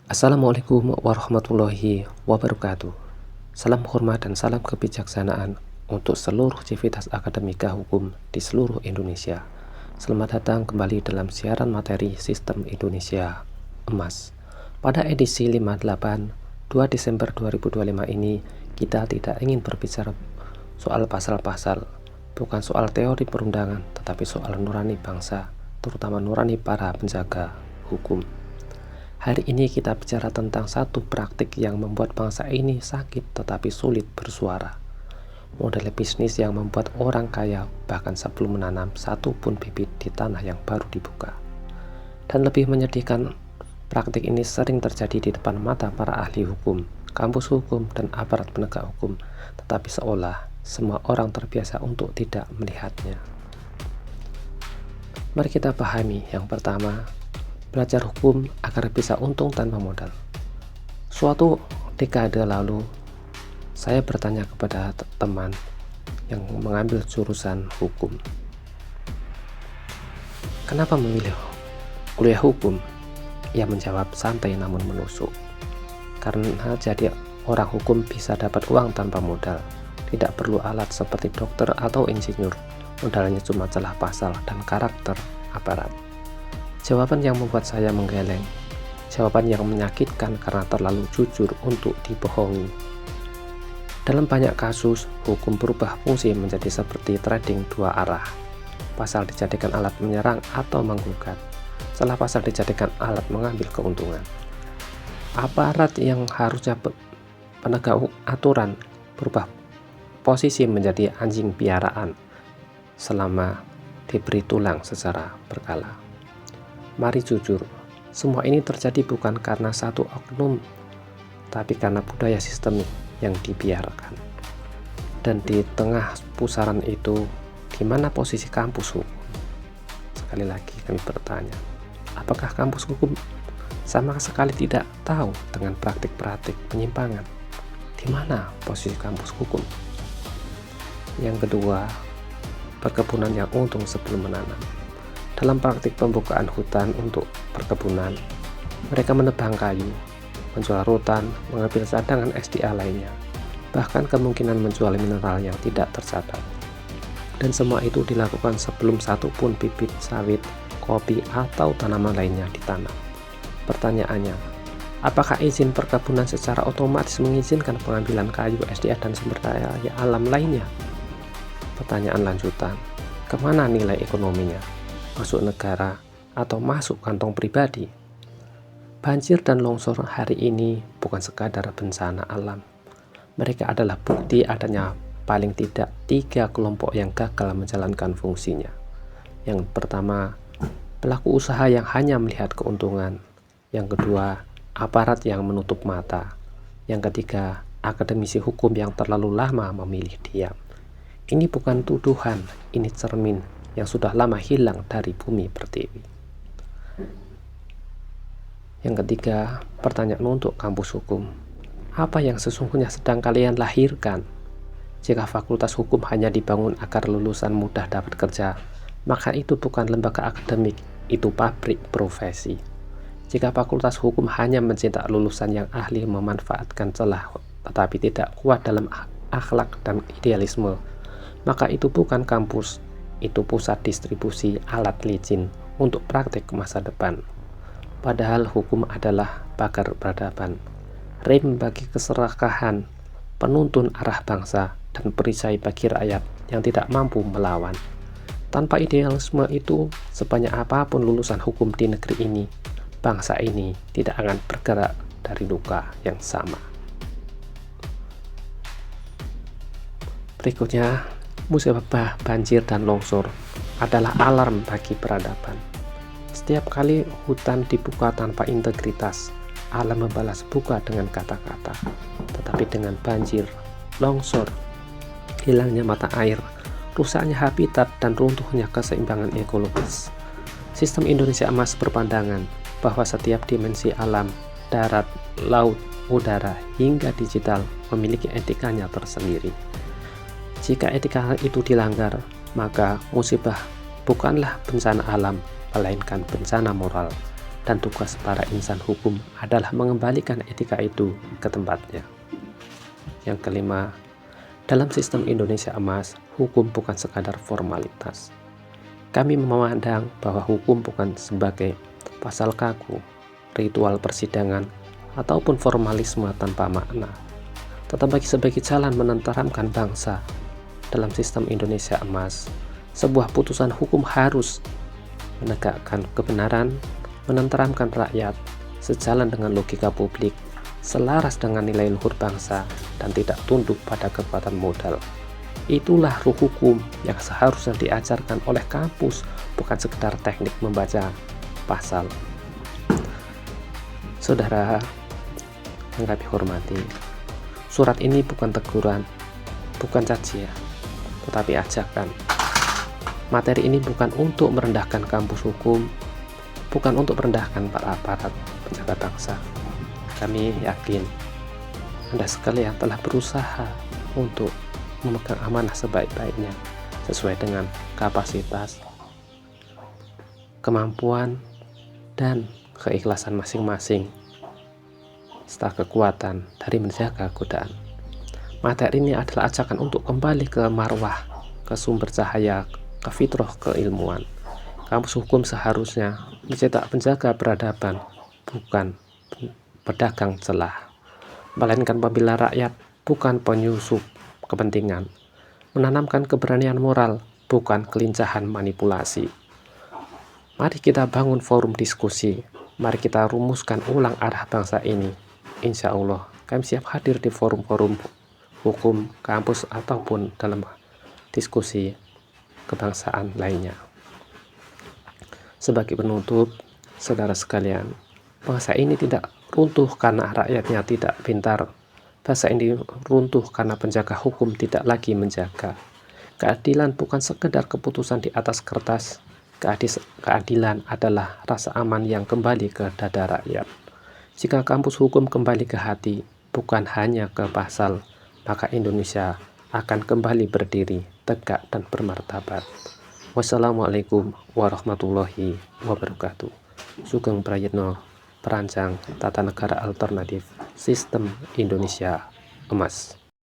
Assalamualaikum warahmatullahi wabarakatuh. Salam hormat dan salam kebijaksanaan untuk seluruh civitas akademika hukum di seluruh Indonesia. Selamat datang kembali dalam siaran materi Sistem Indonesia Emas. Pada edisi 58 2 Desember 2025 ini, kita tidak ingin berbicara soal pasal-pasal, bukan soal teori perundangan, tetapi soal nurani bangsa, terutama nurani para penjaga hukum. Hari ini kita bicara tentang satu praktik yang membuat bangsa ini sakit tetapi sulit bersuara. Model bisnis yang membuat orang kaya bahkan sebelum menanam satu pun bibit di tanah yang baru dibuka. Dan lebih menyedihkan, praktik ini sering terjadi di depan mata para ahli hukum, kampus hukum, dan aparat penegak hukum, tetapi seolah semua orang terbiasa untuk tidak melihatnya. Mari kita pahami. Yang pertama, belajar hukum agar bisa untung tanpa modal. Suatu dekade lalu, saya bertanya kepada teman yang mengambil jurusan hukum, kenapa memilih kuliah hukum? Ia menjawab santai namun menusuk, karena jadi orang hukum bisa dapat uang tanpa modal, tidak perlu alat seperti dokter atau insinyur, modalnya cuma celah pasal dan karakter aparat. Jawaban yang membuat saya menggeleng, jawaban yang menyakitkan karena terlalu jujur untuk dibohongi. Dalam banyak kasus, hukum berubah fungsi menjadi seperti trading dua arah. Pasal dijadikan alat menyerang atau menggugat, celah pasal dijadikan alat mengambil keuntungan. Aparat yang harusnya penegak aturan berubah posisi menjadi anjing piaraan selama diberi tulang secara berkala. Mari jujur, semua ini terjadi bukan karena satu oknum, tapi karena budaya sistemik yang dibiarkan. Dan di tengah pusaran itu, di mana posisi kampus hukum? Sekali lagi kami bertanya, apakah kampus hukum sama sekali tidak tahu dengan praktik-praktik penyimpangan? Di mana posisi kampus hukum? Yang kedua, perkebunan yang untung sebelum menanam. Dalam praktik pembukaan hutan untuk perkebunan, mereka menebang kayu, menjual rotan, mengambil cadangan SDA lainnya, bahkan kemungkinan menjual mineral yang tidak tercatat. Dan semua itu dilakukan sebelum satu pun bibit sawit, kopi, atau tanaman lainnya ditanam. Pertanyaannya, apakah izin perkebunan secara otomatis mengizinkan pengambilan kayu, SDA, dan sumber daya alam lainnya? Pertanyaan lanjutan, kemana nilai ekonominya? Masuk negara atau masuk kantong pribadi? Banjir dan longsor hari ini bukan sekadar bencana alam. Mereka adalah bukti adanya paling tidak 3 kelompok yang gagal menjalankan fungsinya. Yang pertama, pelaku usaha yang hanya melihat keuntungan. Yang kedua, aparat yang menutup mata. Yang ketiga, akademisi hukum yang terlalu lama memilih diam. Ini bukan tuduhan, ini cermin yang sudah lama hilang dari bumi pertiwi. Yang ketiga, pertanyaan untuk kampus hukum. Apa yang sesungguhnya sedang kalian lahirkan? Jika fakultas hukum hanya dibangun agar lulusan mudah dapat kerja, maka itu bukan lembaga akademik, itu pabrik profesi. Jika fakultas hukum hanya mencetak lulusan yang ahli memanfaatkan celah tetapi tidak kuat dalam akhlak dan idealisme, maka itu bukan kampus, itu pusat distribusi alat licin untuk praktik masa depan. Padahal hukum adalah pagar peradaban, rem bagi keserakahan, penuntun arah bangsa, dan perisai bagi rakyat yang tidak mampu melawan. Tanpa idealisme itu, sebanyak apapun lulusan hukum di negeri ini, bangsa ini tidak akan bergerak dari luka yang sama. Berikutnya, musibah banjir dan longsor adalah alarm bagi peradaban. Setiap kali hutan dibuka tanpa integritas, alam membalas buka dengan kata-kata. Tetapi dengan banjir, longsor, hilangnya mata air, rusaknya habitat, dan runtuhnya keseimbangan ekologis, Sistem Indonesia Emas berpandangan bahwa setiap dimensi alam, darat, laut, udara, hingga digital memiliki etikanya tersendiri. Jika etika itu dilanggar, maka musibah bukanlah bencana alam, melainkan bencana moral. dan tugas para insan hukum adalah mengembalikan etika itu ke tempatnya. Yang kelima, dalam sistem Indonesia emas, hukum bukan sekadar formalitas. Kami memandang bahwa hukum bukan sebagai pasal kaku, ritual persidangan, ataupun formalisme tanpa makna, tetapi sebagai jalan menenteramkan bangsa. Dalam sistem Indonesia emas, sebuah putusan hukum harus menegakkan kebenaran, menenteramkan rakyat, sejalan dengan logika publik, selaras dengan nilai luhur bangsa, dan tidak tunduk pada kekuatan modal. Itulah ruh hukum yang seharusnya diajarkan oleh kampus, bukan sekedar teknik membaca pasal. Saudara yang kami hormati, surat ini bukan teguran, bukan cacian, tetapi ajakan. Materi ini bukan untuk merendahkan kampus hukum, bukan untuk merendahkan para aparat penjaga bangsa. Kami yakin Anda sekalian telah berusaha untuk memegang amanah sebaik-baiknya sesuai dengan kapasitas, kemampuan, dan keikhlasan masing-masing, serta kekuatan dari menjaga godaan. Materi ini adalah ajakan untuk kembali ke marwah, ke sumber cahaya, ke fitrah keilmuan. Kampus hukum seharusnya mencetak penjaga peradaban, bukan pedagang celah, melainkan pembela rakyat, bukan penyusup kepentingan, menanamkan keberanian moral, bukan kelincahan manipulasi. Mari kita bangun forum diskusi, mari kita rumuskan ulang arah bangsa ini. Insya Allah kami siap hadir di forum-forum hukum, kampus, ataupun dalam diskusi kebangsaan lainnya. Sebagai penutup, saudara sekalian, bangsa ini tidak runtuh karena rakyatnya tidak pintar. Bangsa ini runtuh karena penjaga hukum tidak lagi menjaga. Keadilan bukan sekedar keputusan di atas kertas. Keadilan adalah rasa aman yang kembali ke dada rakyat. Jika kampus hukum kembali ke hati, bukan hanya ke pasal, maka Indonesia akan kembali berdiri tegak dan bermartabat. Wassalamualaikum warahmatullahi wabarakatuh. Sugeng Prayitno, perancang tata negara alternatif sistem Indonesia emas.